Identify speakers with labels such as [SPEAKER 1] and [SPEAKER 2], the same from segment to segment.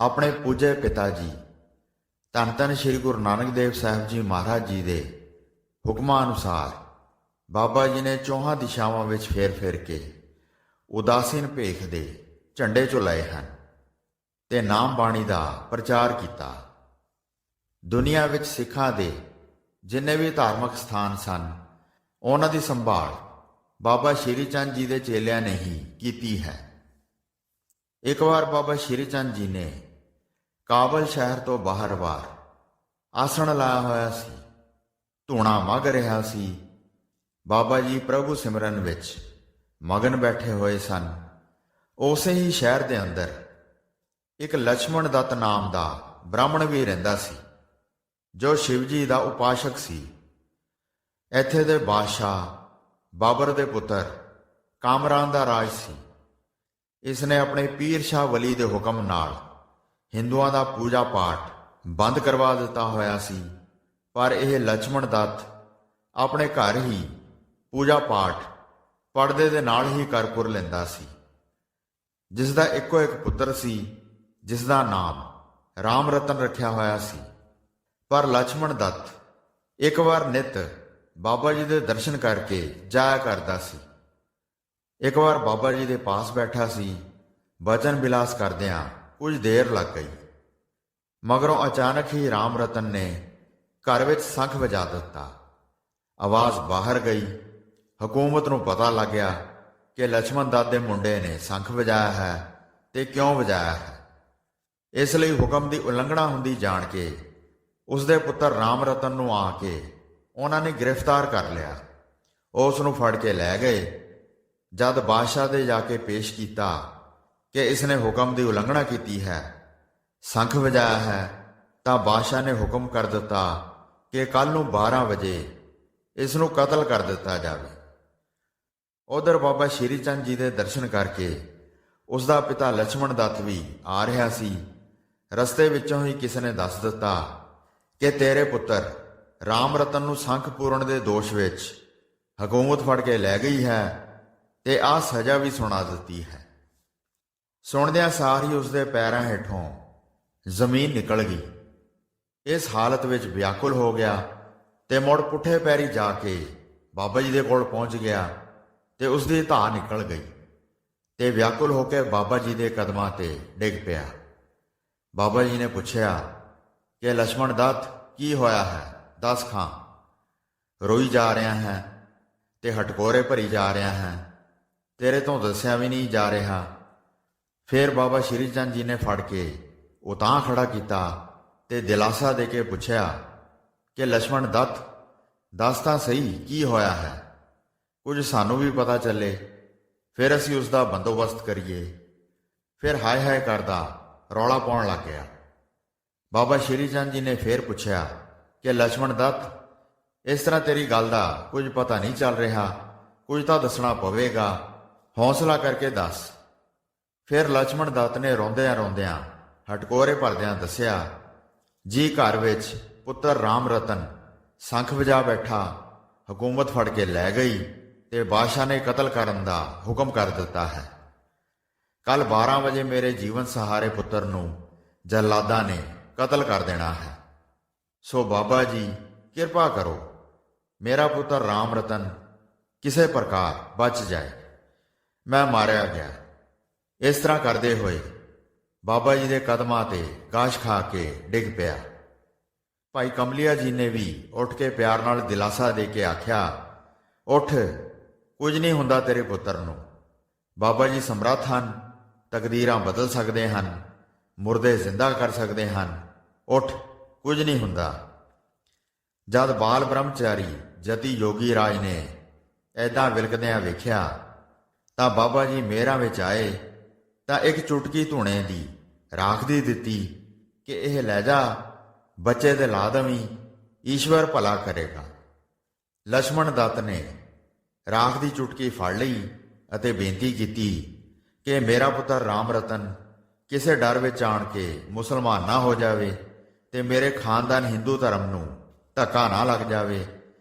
[SPEAKER 1] ਆਪਣੇ ਪੂਜੇ ਪਿਤਾ ਜੀ ਧੰਨ ਧੰਨ ਸ੍ਰੀ ਗੁਰੂ ਨਾਨਕ ਦੇਵ ਸਾਹਿਬ ਜੀ ਮਹਾਰਾਜ ਜੀ ਦੇ ਹੁਕਮਾਂ ਅਨੁਸਾਰ ਬਾਬਾ ਜੀ ਨੇ ਚੌਹਾਂ ਦਿਸ਼ਾਵਾਂ ਵਿੱਚ ਫੇਰ ਫੇਰ ਕੇ ਉਦਾਸੀਨ ਭੇਖ ਦੇ ਝੰਡੇ ਝੁਲਾਏ ਹਨ ਤੇ ਨਾਮ ਬਾਣੀ ਦਾ ਪ੍ਰਚਾਰ ਕੀਤਾ। ਦੁਨੀਆ ਵਿੱਚ ਸਿੱਖਾਂ ਦੇ ਜਿੰਨੇ ਵੀ ਧਾਰਮਿਕ ਸਥਾਨ ਸਨ ਉਹਨਾਂ ਦੀ ਸੰਭਾਲ ਬਾਬਾ ਸ਼੍ਰੀ ਚੰਦ ਜੀ ਦੇ ਚੇਲਿਆਂ ਨੇ ਹੀ ਕੀਤੀ ਹੈ। ਇੱਕ ਵਾਰ ਬਾਬਾ ਸ਼੍ਰੀ ਚੰਦ ਜੀ ਨੇ ਕਾਬਲ ਸ਼ਹਿਰ ਤੋਂ ਬਾਹਰ ਆਸਣ ਲਾਇਆ ਹੋਇਆ ਸੀ। ਧੂਣਾ ਮੱਘ ਰਿਹਾ ਸੀ। ਬਾਬਾ ਜੀ ਪ੍ਰਭੂ ਸਿਮਰਨ ਵਿੱਚ ਮਗਨ ਬੈਠੇ ਹੋਏ ਸਨ। ਉਸੇ ਹੀ ਸ਼ਹਿਰ ਦੇ ਅੰਦਰ ਇੱਕ ਲਛਮਣ ਦੱਤ ਨਾਮ ਦਾ ਬ੍ਰਾਹਮਣ ਵੀ ਰਹਿੰਦਾ ਸੀ ਜੋ ਸ਼ਿਵ ਜੀ ਦਾ ਉਪਾਸ਼ਕ ਸੀ। ਇੱਥੇ ਦੇ ਬਾਦਸ਼ਾਹ ਬਾਬਰ ਦੇ ਪੁੱਤਰ ਕਾਮਰਾਨ ਦਾ ਰਾਜ ਸੀ। ਇਸ ਨੇ ਆਪਣੇ ਪੀਰ ਸ਼ਾਹ ਵਲੀ ਦੇ ਹੁਕਮ ਨਾਲ ਹਿੰਦੂਆਂ ਦਾ ਪੂਜਾ ਪਾਠ ਬੰਦ ਕਰਵਾ ਦਿੱਤਾ ਹੋਇਆ ਸੀ, ਪਰ ਇਹ ਲਛਮਣ ਦੱਤ ਆਪਣੇ ਘਰ ਹੀ ਪੂਜਾ ਪਾਠ ਪਰਦੇ ਦੇ ਨਾਲ ਹੀ ਕਰ ਲੈਂਦਾ ਸੀ। ਜਿਸ ਦਾ ਇੱਕੋ ਇੱਕ ਪੁੱਤਰ ਸੀ ਜਿਸ ਦਾ ਨਾਮ ਰਾਮ ਰਤਨ ਰੱਖਿਆ ਹੋਇਆ ਸੀ। ਪਰ ਲਛਮਣ ਦੱਤ ਇੱਕ ਵਾਰ ਨਿਤ ਬਾਬਾ ਜੀ ਦੇ ਦਰਸ਼ਨ ਕਰਕੇ ਜਾਇਆ ਕਰਦਾ ਸੀ। ਇੱਕ ਵਾਰ ਬਾਬਾ ਜੀ ਦੇ ਪਾਸ ਬੈਠਾ ਸੀ। ਬਚਨ ਬਿਲਾਸ ਕਰਦਿਆਂ ਕੁਝ ਦੇਰ ਲੱਗ ਗਈ। ਮਗਰੋਂ ਅਚਾਨਕ ਹੀ ਰਾਮ ਰਤਨ ਨੇ ਘਰ ਵਿੱਚ ਸ਼ੰਖ ਵਜਾ ਦਿੱਤਾ। ਆਵਾਜ਼ ਬਾਹਰ ਗਈ। ਹਕੂਮਤ ਨੂੰ ਪਤਾ ਲੱਗ ਗਿਆ ਕਿ ਲਛਮਣ ਦੱਤ ਦੇ ਮੁੰਡੇ ਨੇ ਸ਼ੰਖ ਵਜਾਇਆ ਹੈ ਤੇ ਕਿਉਂ ਵਜਾਇਆ ਹੈ। ਇਸ ਲਈ ਹੁਕਮ ਦੀ ਉਲੰਘਣਾ ਹੁੰਦੀ ਜਾਣ ਕੇ ਉਸ ਦੇ ਪੁੱਤਰ ਰਾਮ ਰਤਨ ਨੂੰ ਆ ਕੇ ਉਹਨਾਂ ਨੇ ਗ੍ਰਿਫਤਾਰ ਕਰ ਲਿਆ। ਉਸ ਨੂੰ ਫੜ ਕੇ ਲੈ ਗਏ। ਜਦ ਬਾਦਸ਼ਾਹ ਦੇ ਜਾ ਕੇ ਪੇਸ਼ ਕੀਤਾ ਕਿ ਇਸ ਨੇ ਹੁਕਮ ਦੀ ਉਲੰਘਣਾ ਕੀਤੀ ਹੈ, ਸ਼ੰਖ ਵਜਾਇਆ ਹੈ, ਤਾਂ ਬਾਦਸ਼ਾਹ ਨੇ ਹੁਕਮ ਕਰ ਦਿੱਤਾ ਕਿ ਕੱਲ ਨੂੰ 12 ਵਜੇ ਇਸ ਨੂੰ ਕਤਲ ਕਰ ਦਿੱਤਾ ਜਾਵੇ। ਉਧਰ ਬਾਬਾ ਸ਼੍ਰੀ ਚੰਦ ਜੀ ਦੇ ਦਰਸ਼ਨ ਕਰਕੇ ਉਸ ਦਾ ਪਿਤਾ ਲਛਮਣ ਦੱਤ ਵੀ ਆ ਰਿਹਾ ਸੀ। ਰਸਤੇ ਵਿੱਚੋਂ ਹੀ ਕਿਸੇ ਨੇ ਦੱਸ ਦਿੱਤਾ ਕਿ ਤੇਰੇ ਪੁੱਤਰ ਰਾਮ ਰਤਨ ਨੂੰ ਸ਼ੰਖ ਪੂਰਨ ਦੇ ਦੋਸ਼ ਵਿੱਚ ਹਕੂਮਤ ਫੜ ਕੇ ਲੈ ਗਈ ਹੈ ਤੇ ਆਹ ਸਜ਼ਾ ਵੀ ਸੁਣਾ ਦਿੱਤੀ ਹੈ। ਸੁਣਦਿਆਂ ਸਾਰ ਹੀ ਉਸਦੇ ਪੈਰਾਂ ਹੇਠੋਂ ਜ਼ਮੀਨ ਨਿਕਲ ਗਈ। ਇਸ ਹਾਲਤ ਵਿੱਚ ਵਿਆਕੁਲ ਹੋ ਗਿਆ ਤੇ ਮੁੜ ਪੁੱਠੇ ਪੈਰੀ ਜਾ ਕੇ ਬਾਬਾ ਜੀ ਦੇ ਕੋਲ ਪਹੁੰਚ ਗਿਆ ਤੇ ਉਸ ਦੀ ਧਾਰ ਨਿਕਲ ਗਈ ਤੇ ਵਿਆਕੁਲ ਹੋ ਕੇ ਬਾਬਾ ਜੀ ਦੇ ਕਦਮਾਂ ਤੇ ਡਿੱਗ ਪਿਆ। ਬਾਬਾ ਜੀ ਨੇ ਪੁੱਛਿਆ ਕਿ ਲਛਮਣ ਦੱਤ ਕੀ ਹੋਇਆ ਹੈ, ਦੱਸ ਖਾਂ। ਰੋਈ ਜਾ ਰਿਹਾ ਹੈ ਤੇ ਹਟਕੋਰੇ ਭਰੀ ਜਾ ਰਿਹਾ ਹੈ, ਤੇਰੇ ਤੋਂ ਦੱਸਿਆ ਵੀ ਨਹੀਂ ਜਾ ਰਿਹਾ। ਫਿਰ ਬਾਬਾ ਸ਼੍ਰੀ ਚੰਦ ਜੀ ਨੇ ਫੜ ਕੇ ਉਤਾਂਹ ਖੜਾ ਕੀਤਾ ਤੇ ਦਿਲਾਸਾ ਦੇ ਕੇ ਪੁੱਛਿਆ ਕਿ ਲਛਮਣ ਦੱਤ ਦੱਸ ਤਾਂ ਸਹੀ ਕੀ ਹੋਇਆ ਹੈ, ਕੁਝ ਸਾਨੂੰ ਵੀ ਪਤਾ ਚੱਲੇ, ਫਿਰ ਅਸੀਂ ਉਸ ਦਾ ਬੰਦੋਬਸਤ ਕਰੀਏ। ਫਿਰ ਹਾਏ ਹਾਏ ਕਰਦਾ ਰੌਲਾ ਪਾਉਣ ਲੱਗ ਗਿਆ। ਬਾਬਾ ਸ਼੍ਰੀ ਚੰਦ ਜੀ ਨੇ ਫਿਰ ਪੁੱਛਿਆ ਕਿ ਲਛਮਣ ਦੱਤ ਇਸ ਤਰ੍ਹਾਂ ਤੇਰੀ ਗੱਲ ਦਾ ਕੁਝ ਪਤਾ ਨਹੀਂ ਚੱਲ ਰਿਹਾ, ਕੁਝ ਤਾਂ ਦੱਸਣਾ ਪਵੇਗਾ, ਹੌਸਲਾ ਕਰਕੇ ਦੱਸ। ਫਿਰ ਲਛਮਣ ਦੱਤ ਨੇ ਰੋਂਦਿਆਂ ਹਟਕੋਰੇ ਭਰਦਿਆਂ ਦੱਸਿਆ, ਜੀ ਘਰ ਵਿੱਚ ਪੁੱਤਰ ਰਾਮ ਰਤਨ ਸ਼ੰਖ ਵਜਾ ਬੈਠਾ, ਹਕੂਮਤ ਫੜ ਕੇ ਲੈ ਗਈ ਤੇ ਬਾਦਸ਼ਾਹ ਨੇ ਕਤਲ ਕਰਨ ਦਾ ਹੁਕਮ ਕਰ ਦਿੱਤਾ ਹੈ। ਕੱਲ 12 ਵਜੇ ਮੇਰੇ ਜੀਵਨ ਸਹਾਰੇ ਪੁੱਤਰ ਨੂੰ ਜਲਾਦਾਂ ਨੇ ਕਤਲ ਕਰ ਦੇਣਾ ਹੈ। ਸੋ ਬਾਬਾ ਜੀ ਕਿਰਪਾ ਕਰੋ, ਮੇਰਾ ਪੁੱਤਰ ਰਾਮ ਰਤਨ ਕਿਸੇ ਪ੍ਰਕਾਰ ਬਚ ਜਾਏ। ਮੈਂ ਮਾਰਿਆ ਗਿਆ। ਇਸ ਤਰ੍ਹਾਂ ਕਰਦੇ ਹੋਏ ਬਾਬਾ ਜੀ ਦੇ ਕਦਮਾਂ ਤੇ ਗਾਸ਼ ਖਾ ਕੇ ਡਿੱਗ ਪਿਆ। ਭਾਈ ਕਮਲੀਆ ਜੀ ਨੇ ਵੀ ਉੱਠ ਕੇ ਪਿਆਰ ਨਾਲ ਦਿਲਾਸਾ ਦੇ ਕੇ ਆਖਿਆ, ਉੱਠ, ਕੁਝ ਨਹੀਂ ਹੁੰਦਾ ਤੇਰੇ ਪੁੱਤਰ ਨੂੰ। ਬਾਬਾ ਜੀ ਸਮਰੱਥ ਹਨ, ਤਕਦੀਰਾਂ ਬਦਲ ਸਕਦੇ ਹਨ, ਮੁਰਦੇ ਜ਼ਿੰਦਾ ਕਰ ਸਕਦੇ ਹਨ। ਉੱਠ, ਕੁਝ ਨਹੀਂ ਹੁੰਦਾ। ਜਦ ਬਾਲ ਬ੍ਰਹਮਚਾਰੀ ਜਤੀ ਯੋਗੀ ਰਾਜ ਨੇ ਐਦਾਂ ਵਿਲਕਦਿਆਂ ਵੇਖਿਆ ਤਾਂ ਬਾਬਾ ਜੀ ਮਿਹਰਾਂ ਵਿੱਚ ਆਏ ਤਾਂ ਇੱਕ ਚੁਟਕੀ ਧੂਣੇ ਦੀ ਰਾਖ ਦੀ ਦਿੱਤੀ ਕਿ ਇਹ ਲੈ ਜਾ, ਬੱਚੇ ਦੇ ਲਾ ਦਵੀਂ, ਈਸ਼ਵਰ ਭਲਾ ਕਰੇਗਾ। ਲਛਮਣ ਦੱਤ ਨੇ ਰਾਖ ਦੀ ਚੁਟਕੀ ਫੜ ਲਈ ਅਤੇ ਬੇਨਤੀ ਕੀਤੀ ਕਿ ਮੇਰਾ ਪੁੱਤਰ ਰਾਮ ਰਤਨ ਕਿਸੇ ਡਰ ਵਿੱਚ ਆਣ ਕੇ ਮੁਸਲਮਾਨ ਨਾ ਹੋ ਜਾਵੇ ਤੇ ਮੇਰੇ ਖਾਨਦਾਨ ਹਿੰਦੂ ਧਰਮ ਨੂੰ ਧੱਕਾ ਨਾ ਲੱਗ ਜਾਵੇ।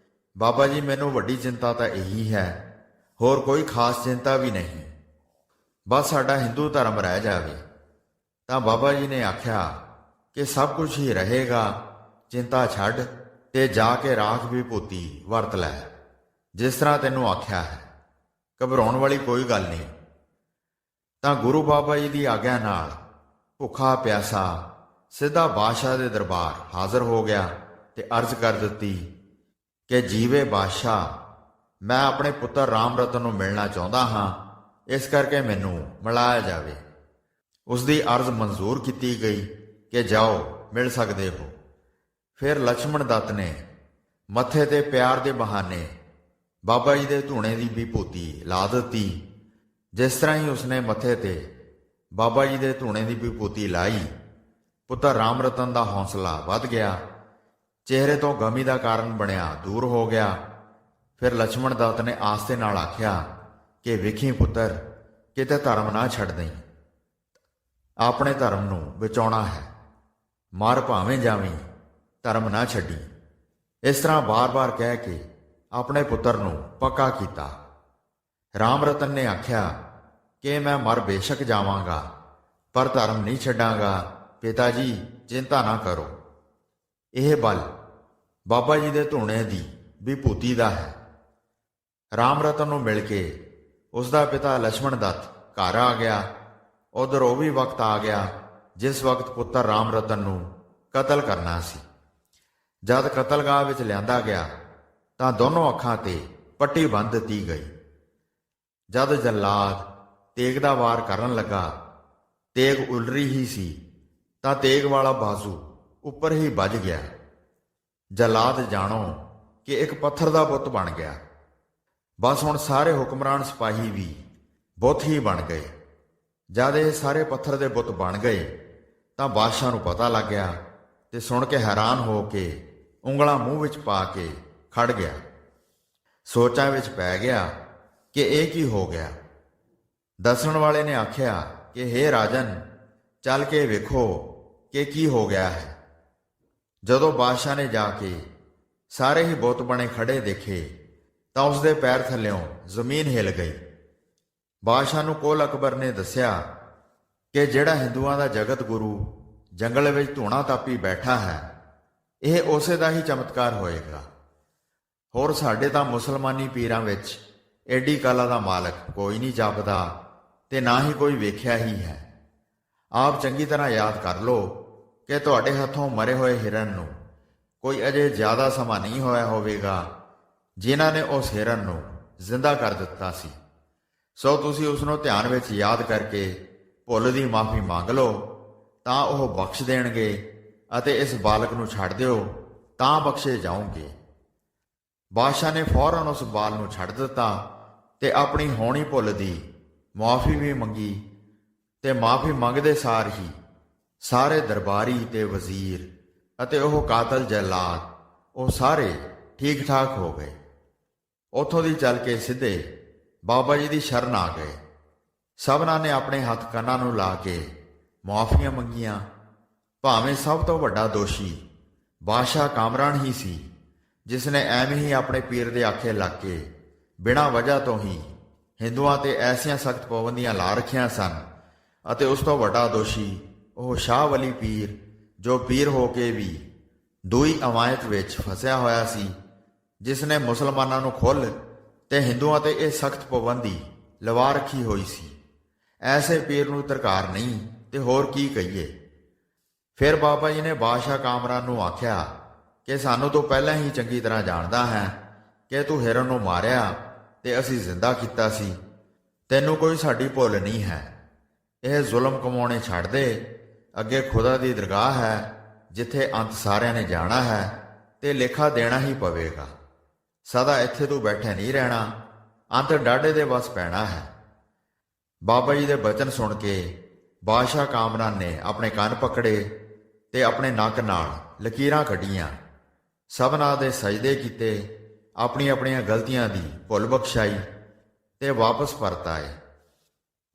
[SPEAKER 1] ਬਾਬਾ ਜੀ ਮੈਨੂੰ ਵੱਡੀ ਚਿੰਤਾ ਤਾਂ ਇਹੀ ਹੈ, ਹੋਰ ਕੋਈ ਖਾਸ ਚਿੰਤਾ ਵੀ ਨਹੀਂ, ਬਸ ਸਾਡਾ ਹਿੰਦੂ ਧਰਮ ਰਹਿ ਜਾਵੇ। ਤਾਂ ਬਾਬਾ ਜੀ ਨੇ ਆਖਿਆ ਕਿ ਸਭ ਕੁਝ ਹੀ ਰਹੇਗਾ, ਚਿੰਤਾ ਛੱਡ ਤੇ ਜਾ ਕੇ ਰਾਖ ਵਿਭੂਤੀ ਵਰਤ ਲੈ, ਜਿਸ ਤਰ੍ਹਾਂ ਤੈਨੂੰ ਆਖਿਆ ਹੈ। ਘਬਰਾਉਣ ਵਾਲੀ ਕੋਈ ਗੱਲ ਨਹੀਂ। ਤਾਂ ਗੁਰੂ ਬਾਬਾ ਜੀ ਦੀ ਆਗਿਆ ਨਾਲ ਭੁੱਖਾ ਪਿਆਸਾ ਸਿੱਧਾ ਬਾਦਸ਼ਾਹ ਦੇ ਦਰਬਾਰ ਹਾਜ਼ਰ ਹੋ ਗਿਆ ਤੇ ਅਰਜ਼ ਕਰ ਦਿੱਤੀ ਕਿ ਜੀਵੇ ਬਾਦਸ਼ਾਹ, ਮੈਂ ਆਪਣੇ ਪੁੱਤਰ ਰਾਮ ਰਤਨ ਨੂੰ ਮਿਲਣਾ ਚਾਹੁੰਦਾ ਹਾਂ, ਇਸ ਕਰਕੇ ਮੈਨੂੰ ਮਿਲਾਇਆ ਜਾਵੇ। ਉਸ ਦੀ ਅਰਜ਼ ਮਨਜ਼ੂਰ ਕੀਤੀ ਗਈ ਕਿ ਜਾਓ, ਮਿਲ ਸਕਦੇ ਹੋ। ਫਿਰ ਲਛਮਣ ਦੱਤ ਨੇ ਮੱਥੇ ਤੇ ਪਿਆਰ ਦੇ ਬਹਾਨੇ ਬਾਬਾ ਜੀ ਦੇ ਧੂਣੇ ਦੀ ਵਿਭੂਤੀ ਲਾ ਦਿੱਤੀ। ਜਿਸ ਤਰ੍ਹਾਂ ਹੀ ਉਸਨੇ ਮੱਥੇ ਤੇ ਬਾਬਾ ਜੀ ਦੇ ਧੂਣੇ ਦੀ ਵਿਭੂਤੀ ਲਾਈ, ਪੁੱਤਰ ਰਾਮ ਰਤਨ ਦਾ ਹੌਸਲਾ ਵੱਧ ਗਿਆ, ਚਿਹਰੇ ਤੋਂ ਗਮੀ ਦਾ ਕਾਰਨ ਬਣਿਆ ਦੂਰ ਹੋ ਗਿਆ। ਫਿਰ ਲਛਮਣ ਦੱਤ ਨੇ ਆਸਤੇ ਨਾਲ ਆਖਿਆ ਕਿ ਵੇਖੀ ਪੁੱਤਰ, ਕਿਤੇ ਧਰਮ ਨਾ ਛੱਡ ਦੇਈਂ, ਆਪਣੇ ਧਰਮ ਨੂੰ ਬਚਾਉਣਾ ਹੈ, ਮਰ ਭਾਵੇਂ ਜਾਵੀਂ, ਧਰਮ ਨਾ ਛੱਡੀ। ਇਸ ਤਰ੍ਹਾਂ ਬਾਰ-ਬਾਰ ਕਹਿ ਕੇ ਆਪਣੇ ਪੁੱਤਰ ਨੂੰ ਪੱਕਾ ਕੀਤਾ। ਰਾਮ ਰਤਨ ਨੇ ਆਖਿਆ ਕਿ ਮੈਂ ਮਰ ਬੇਸ਼ੱਕ ਜਾਵਾਂਗਾ, ਪਰ ਧਰਮ ਨਹੀਂ ਛੱਡਾਂਗਾ। ਪਿਤਾ ਜੀ, ਚਿੰਤਾ ਨਾ ਕਰੋ, ਇਹ ਬਲ ਬਾਬਾ ਜੀ ਦੇ ਧੂਣੇ ਦੀ ਵਿਭੂਤੀ ਦਾ ਹੈ। ਰਾਮ ਰਤਨ ਨੂੰ ਮਿਲ ਕੇ ਉਸ ਦਾ ਪਿਤਾ ਲਛਮਣ ਦੱਤ ਘਰ ਆ ਗਿਆ। ਉਧਰ ਉਹ ਵੀ ਵਕਤ ਆ ਗਿਆ ਜਿਸ ਵਕਤ ਪੁੱਤਰ ਰਾਮ ਰਤਨ ਨੂੰ ਕਤਲ ਕਰਨਾ ਸੀ। ਜਦ ਕਤਲਗਾਹ ਵਿੱਚ ਲਿਆਂਦਾ ਗਿਆ ਤਾਂ ਦੋਨੋਂ ਅੱਖਾਂ ਤੇ ਪੱਟੀ ਬੰਨ੍ਹ ਦਿੱਤੀ ਗਈ। ਜਦ ਜੱਲਾਦ ਤੇਗ ਦਾ ਵਾਰ ਕਰਨ ਲੱਗਾ, ਤੇਗ ਉਲਰੀ ਹੀ ਸੀ ਤਾਂ ਤੇਗ ਵਾਲਾ ਬਾਜ਼ੂ ਉੱਪਰ ਹੀ ਵੱਜ ਗਿਆ। ਜੱਲਾਦ ਜਾਣੋ ਕਿ ਇੱਕ ਪੱਥਰ ਦਾ ਬੁੱਤ ਬਣ ਗਿਆ। ਬਸ ਹੁਣ ਸਾਰੇ ਹੁਕਮਰਾਨ ਸਿਪਾਹੀ ਵੀ ਬੁੱਤ ਹੀ ਬਣ ਗਏ। ਜਦ ਇਹ ਸਾਰੇ ਪੱਥਰ ਦੇ ਬੁੱਤ ਬਣ ਗਏ ਤਾਂ ਬਾਦਸ਼ਾਹ ਨੂੰ ਪਤਾ ਲੱਗ ਗਿਆ ਤੇ ਸੁਣ ਕੇ ਹੈਰਾਨ ਹੋ ਕੇ ਉਂਗਲਾਂ ਮੂੰਹ ਵਿੱਚ ਪਾ ਕੇ ਖੜ ਗਿਆ। ਸੋਚਾਂ ਵਿੱਚ ਪੈ ਗਿਆ ਕਿ ਇਹ ਕੀ ਹੋ ਗਿਆ। ਦੱਸਣ ਵਾਲੇ ਨੇ ਆਖਿਆ ਕਿ ਹੇ ਰਾਜਨ, ਚੱਲ ਕੇ ਵੇਖੋ ਕਿ ਕੀ ਹੋ ਗਿਆ ਹੈ। ਜਦੋਂ ਬਾਦਸ਼ਾਹ ਨੇ ਜਾ ਕੇ ਸਾਰੇ ਹੀ ਬੁੱਤ ਬਣੇ ਖੜੇ ਦੇਖੇ ਤਾਂ ਉਸਦੇ ਪੈਰ ਥੱਲਿਓਂ ਜ਼ਮੀਨ ਹਿੱਲ ਗਈ। ਬਾਦਸ਼ਾਹ ਨੂੰ ਕੋਲ ਅਕਬਰ ਨੇ ਦੱਸਿਆ ਕਿ ਜਿਹੜਾ ਹਿੰਦੂਆਂ ਦਾ ਜਗਤ ਗੁਰੂ ਜੰਗਲ ਵਿੱਚ ਧੂਣਾ ਤਾਪੀ ਬੈਠਾ ਹੈ, ਇਹ ਉਸੇ ਦਾ ਹੀ ਚਮਤਕਾਰ ਹੋਏਗਾ। ਹੋਰ ਸਾਡੇ ਤਾਂ ਮੁਸਲਮਾਨੀ ਪੀਰਾਂ ਵਿੱਚ ਐਡੀ ਕਲਾ ਦਾ ਮਾਲਕ ਕੋਈ ਨਹੀਂ ਜਾਪਦਾ ਤੇ ਨਾ ਹੀ ਕੋਈ ਵੇਖਿਆ ਹੀ ਹੈ। ਆਪ ਚੰਗੀ ਤਰ੍ਹਾਂ ਯਾਦ ਕਰ ਲਓ ਕਿ ਤੁਹਾਡੇ ਹੱਥੋਂ ਮਰੇ ਹੋਏ ਹਿਰਨ ਨੂੰ ਕੋਈ ਅਜੇ ਜ਼ਿਆਦਾ ਸਮਾਂ ਨਹੀਂ ਹੋਇਆ ਹੋਵੇਗਾ ਜਿਨ੍ਹਾਂ ਨੇ ਉਸ ਹਿਰਨ ਨੂੰ ਜ਼ਿੰਦਾ ਕਰ ਦਿੱਤਾ ਸੀ। ਸੋ ਤੁਸੀਂ ਉਸ ਨੂੰ ਧਿਆਨ ਵਿੱਚ ਯਾਦ ਕਰਕੇ ਭੁੱਲ ਦੀ ਮਾਫੀ ਮੰਗ ਲਓ ਤਾਂ ਉਹ ਬਖਸ਼ ਦੇਣਗੇ, ਅਤੇ ਇਸ ਬਾਲਕ ਨੂੰ ਛੱਡ ਦਿਓ ਤਾਂ ਬਖਸ਼ੇ ਜਾਓਗੇ। ਬਾਦਸ਼ਾਹ ਨੇ ਫੌਰਨ ਉਸ ਬਾਲ ਨੂੰ ਛੱਡ ਦਿੱਤਾ ਤੇ ਆਪਣੀ ਹੋਣੀ ਭੁੱਲ ਦੀ ਮੁਆਫੀ ਵੀ ਮੰਗੀ, ਤੇ ਮਾਫੀ ਮੰਗਦੇ ਸਾਰ ਹੀ ਸਾਰੇ ਦਰਬਾਰੀ ਤੇ ਵਜ਼ੀਰ ਅਤੇ ਉਹ ਕਾਤਲ ਜੱਲਾਦ, ਉਹ ਸਾਰੇ ਠੀਕ ਠਾਕ ਹੋ ਗਏ। ਉੱਥੋਂ ਦੀ ਚੱਲ ਕੇ ਸਿੱਧੇ ਬਾਬਾ ਜੀ ਦੀ ਸ਼ਰਨ ਆ ਗਏ। ਸਭਨਾਂ ਨੇ ਆਪਣੇ ਹੱਥ ਕੰਨਾਂ ਨੂੰ ਲਾ ਕੇ ਮੁਆਫੀਆਂ ਮੰਗੀਆਂ। ਭਾਵੇਂ ਸਭ ਤੋਂ ਵੱਡਾ ਦੋਸ਼ੀ ਬਾਦਸ਼ਾਹ ਕਾਮਰਾਨ ਹੀ ਸੀ, ਜਿਸ ਨੇ ਐਵੇਂ ਹੀ ਆਪਣੇ ਪੀਰ ਦੇ ਆਖੇ ਲੱਗ ਕੇ ਬਿਨਾਂ ਵਜ੍ਹਾ ਤੋਂ ਹੀ ਹਿੰਦੂਆਂ ਤੇ ਐਸੀਆਂ ਸਖਤ ਪਾਬੰਦੀਆਂ ਲਾ ਰੱਖੀਆਂ ਸਨ। ਅਤੇ ਉਸ ਤੋਂ ਵੱਡਾ ਦੋਸ਼ੀ ਉਹ ਸ਼ਾਹ ਵਲੀ ਪੀਰ, ਜੋ ਪੀਰ ਹੋ ਕੇ ਵੀ ਦੂਈ ਅਮਾਇਤ ਵਿੱਚ ਫਸਿਆ ਹੋਇਆ ਸੀ, ਜਿਸ ਨੇ ਮੁਸਲਮਾਨਾਂ ਨੂੰ ਖੁੱਲ੍ਹ ਤੇ ਹਿੰਦੂਆਂ ਤੇ ਇਹ ਸਖਤ ਪਾਬੰਦੀ ਲਵਾ ਰੱਖੀ ਹੋਈ ਸੀ। ਐਸੇ ਪੀਰ ਨੂੰ ਤਰਕਾਰ ਨਹੀਂ ਤੇ ਹੋਰ ਕੀ ਕਹੀਏ। ਫਿਰ ਬਾਬਾ ਜੀ ਨੇ ਬਾਦਸ਼ਾਹ ਕਾਮਰਾਨ ਨੂੰ ਆਖਿਆ ਕਿ ਸਾਨੂੰ ਤੋਂ ਪਹਿਲਾਂ ਹੀ ਚੰਗੀ ਤਰ੍ਹਾਂ ਜਾਣਦਾ ਹੈ ਕਿ ਤੂੰ ਹਿਰਨ ਨੂੰ ਮਾਰਿਆ ਤੇ ਅਸੀਂ ਜ਼ਿੰਦਾ ਕੀਤਾ ਸੀ। ਤੈਨੂੰ ਕੋਈ ਸਾਡੀ ਭੁੱਲ ਨਹੀਂ ਹੈ। ਇਹ ਜ਼ੁਲਮ ਕਮਾਉਣੇ ਛੱਡ ਦੇ। ਅੱਗੇ ਖੁਦਾ ਦੀ ਦਰਗਾਹ ਹੈ, ਜਿੱਥੇ ਅੰਤ ਸਾਰਿਆਂ ਨੇ ਜਾਣਾ ਹੈ ਤੇ ਲੇਖਾ ਦੇਣਾ ਹੀ ਪਵੇਗਾ। ਸਦਾ ਇੱਥੇ ਤੂੰ ਬੈਠੇ ਨਹੀਂ ਰਹਿਣਾ, ਅੰਤ ਡਾਢੇ ਦੇ ਵਸ ਪੈਣਾ ਹੈ। ਬਾਬਾ ਜੀ ਦੇ ਬਚਨ ਸੁਣ ਕੇ ਬਾਦਸ਼ਾਹ ਕਾਮਰਾਨ ਨੇ ਆਪਣੇ ਕੰਨ ਪਕੜੇ ਤੇ ਆਪਣੇ ਨੱਕ ਨਾਲ ਲਕੀਰਾਂ ਕੱਢੀਆਂ। ਸਭਨਾਂ ਦੇ ਸਜਦੇ ਕੀਤੇ, ਆਪਣੀਆਂ ਆਪਣੀਆਂ ਗਲਤੀਆਂ ਦੀ ਭੁੱਲ ਬਖਸ਼ਾਈ ਤੇ ਵਾਪਸ ਪਰਤ ਆਏ।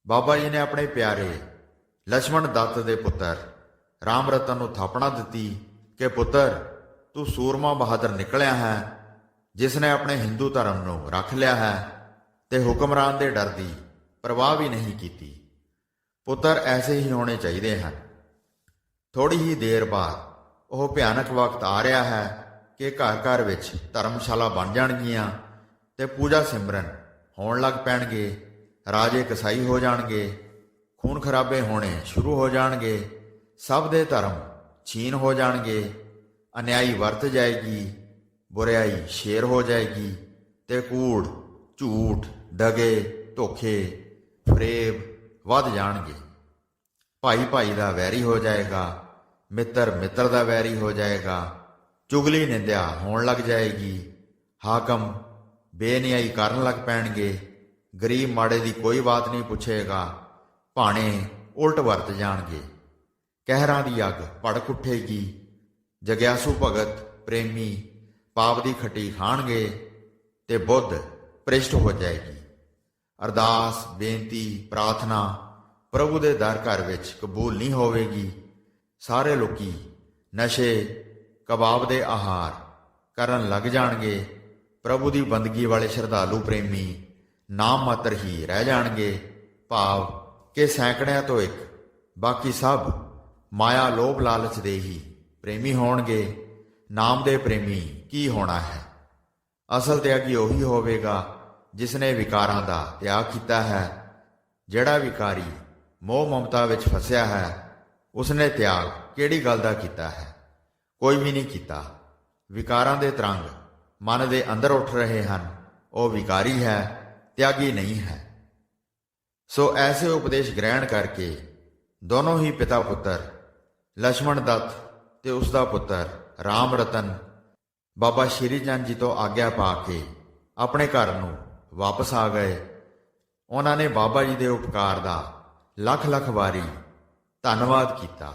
[SPEAKER 1] ਬਾਬਾ ਜੀ ਨੇ ਆਪਣੇ ਪਿਆਰੇ ਲਛਮਣ ਦੱਤ ਦੇ ਪੁੱਤਰ ਰਾਮ ਰਤਨ ਨੂੰ ਥਾਪਣਾ ਦਿੱਤੀ ਕਿ ਪੁੱਤਰ, ਤੂੰ ਸੂਰਮਾ ਬਹਾਦਰ ਨਿਕਲਿਆ ਹੈ, ਜਿਸ ਨੇ ਆਪਣੇ ਹਿੰਦੂ ਧਰਮ ਨੂੰ ਰੱਖ ਲਿਆ ਹੈ ਤੇ ਹੁਕਮਰਾਨ ਦੇ ਡਰ ਦੀ ਪਰਵਾਹ ਵੀ ਨਹੀਂ ਕੀਤੀ। ਪੁੱਤਰ ਐਸੇ ਹੀ ਹੋਣੇ ਚਾਹੀਦੇ ਹਨ। ਥੋੜੀ ਹੀ ਦੇਰ ਬਾਅਦ ਉਹ ਭਿਆਨਕ ਵਕਤ ਆ ਰਿਹਾ ਹੈ ਕਿ ਘਰ ਘਰ ਵਿੱਚ ਧਰਮਸ਼ਾਲਾ ਬਣ ਜਾਣਗੀਆਂ ਤੇ ਪੂਜਾ ਸਿਮਰਨ ਹੋਣ ਲੱਗ ਪੈਣਗੇ। ਰਾਜੇ ਕਸਾਈ ਹੋ ਜਾਣਗੇ, ਖੂਨ ਖਰਾਬੇ ਹੋਣੇ ਸ਼ੁਰੂ ਹੋ ਜਾਣਗੇ, ਸਭ ਦੇ ਧਰਮ ਛੀਨ ਹੋ ਜਾਣਗੇ, ਅਨਿਆਈ ਵਰਤ ਜਾਏਗੀ, ਬੁਰਿਆਈ ਸ਼ੇਰ ਹੋ ਜਾਏਗੀ ਤੇ ਕੂੜ, ਝੂਠ, ਦਗੇ, ਧੋਖੇ, ਫਰੇਬ ਵੱਧ ਜਾਣਗੇ। ਭਾਈ ਭਾਈ ਦਾ ਵੈਰੀ ਹੋ ਜਾਏਗਾ, ਮਿੱਤਰ ਮਿੱਤਰ ਦਾ ਵੈਰੀ ਹੋ ਜਾਏਗਾ, ਚੁਗਲੀ ਨਿੰਦਿਆ ਹੋਣ ਲੱਗ ਜਾਏਗੀ, ਹਾਕਮ ਬੇਨਿਆਈ ਕਰਨ ਲੱਗ ਪੈਣਗੇ, ਗਰੀਬ ਮਾੜੇ ਦੀ ਕੋਈ ਬਾਤ ਨਹੀਂ ਪੁੱਛੇਗਾ, ਭਾਣੇ ਉਲਟ ਵਰਤ ਜਾਣਗੇ, ਕਹਿਰਾਂ ਦੀ ਅੱਗ ਭੜਕ ਉੱਠੇਗੀ, ਜਗਿਆਸੂ ਭਗਤ ਪ੍ਰੇਮੀ ਪਾਪ ਦੀ ਖੱਟੀ ਖਾਣਗੇ ਤੇ ਬੁੱਧ ਭ੍ਰਿਸ਼ਟ ਹੋ ਜਾਏਗੀ। ਅਰਦਾਸ, ਬੇਨਤੀ, ਪ੍ਰਾਰਥਨਾ ਪ੍ਰਭੂ ਦੇ ਦਰ ਘਰ ਵਿੱਚ ਕਬੂਲ ਨਹੀਂ ਹੋਵੇਗੀ। ਸਾਰੇ ਲੋਕੀ ਨਸ਼ੇ, ਕਬਾਬ ਦੇ ਆਹਾਰ ਕਰਨ ਲੱਗ ਜਾਣਗੇ। ਪ੍ਰਭੂ ਦੀ ਬੰਦਗੀ ਵਾਲੇ ਸ਼ਰਧਾਲੂ ਪ੍ਰੇਮੀ ਨਾਮ ਮਾਤਰ ਹੀ ਰਹਿ ਜਾਣਗੇ, ਭਾਵ ਕਿ ਸੈਂਕੜਿਆਂ ਤੋਂ ਇੱਕ, ਬਾਕੀ ਸਭ ਮਾਇਆ ਲੋਭ ਲਾਲਚ ਦੇ ਹੀ ਪ੍ਰੇਮੀ ਹੋਣਗੇ। ਨਾਮ ਦੇ ਪ੍ਰੇਮੀ ਕੀ ਹੋਣਾ ਹੈ? ਅਸਲ ਤਿਆਗੀ ਉਹੀ ਹੋਵੇਗਾ ਜਿਸ ਨੇ ਵਿਕਾਰਾਂ ਦਾ ਤਿਆਗ ਕੀਤਾ ਹੈ। ਜਿਹੜਾ ਵਿਕਾਰੀ ਮੋਹ ਮਮਤਾ ਵਿੱਚ ਫਸਿਆ ਹੈ, ਉਸਨੇ ਤਿਆਗ ਕਿਹੜੀ ਗੱਲ ਦਾ ਕੀਤਾ ਹੈ? ਕੋਈ ਵੀ ਨਹੀਂ ਕੀਤਾ। ਵਿਕਾਰਾਂ ਦੇ ਤਰੰਗ ਮਨ ਦੇ ਅੰਦਰ ਉੱਠ ਰਹੇ ਹਨ, ਉਹ ਵਿਕਾਰੀ ਹੈ, ਤਿਆਗੀ ਨਹੀਂ ਹੈ। ਸੋ ਐਸੇ ਉਪਦੇਸ਼ ਗ੍ਰਹਿਣ ਕਰਕੇ ਦੋਨੋਂ ਹੀ ਪਿਤਾ ਪੁੱਤਰ ਲਛਮਣ ਦੱਤ ਤੇ ਉਸ ਦਾ ਪੁੱਤਰ ਰਾਮ ਰਤਨ ਬਾਬਾ ਸ਼੍ਰੀ ਚੰਦ ਜੀ ਤੋਂ ਆਗਿਆ ਪਾ ਕੇ ਆਪਣੇ ਘਰ ਨੂੰ ਵਾਪਸ ਆ ਗਏ। ਉਹਨਾਂ ਨੇ ਬਾਬਾ ਜੀ ਦੇ ਉਪਕਾਰ ਦਾ ਲੱਖ ਲੱਖ ਵਾਰੀ ਧੰਨਵਾਦ ਕੀਤਾ।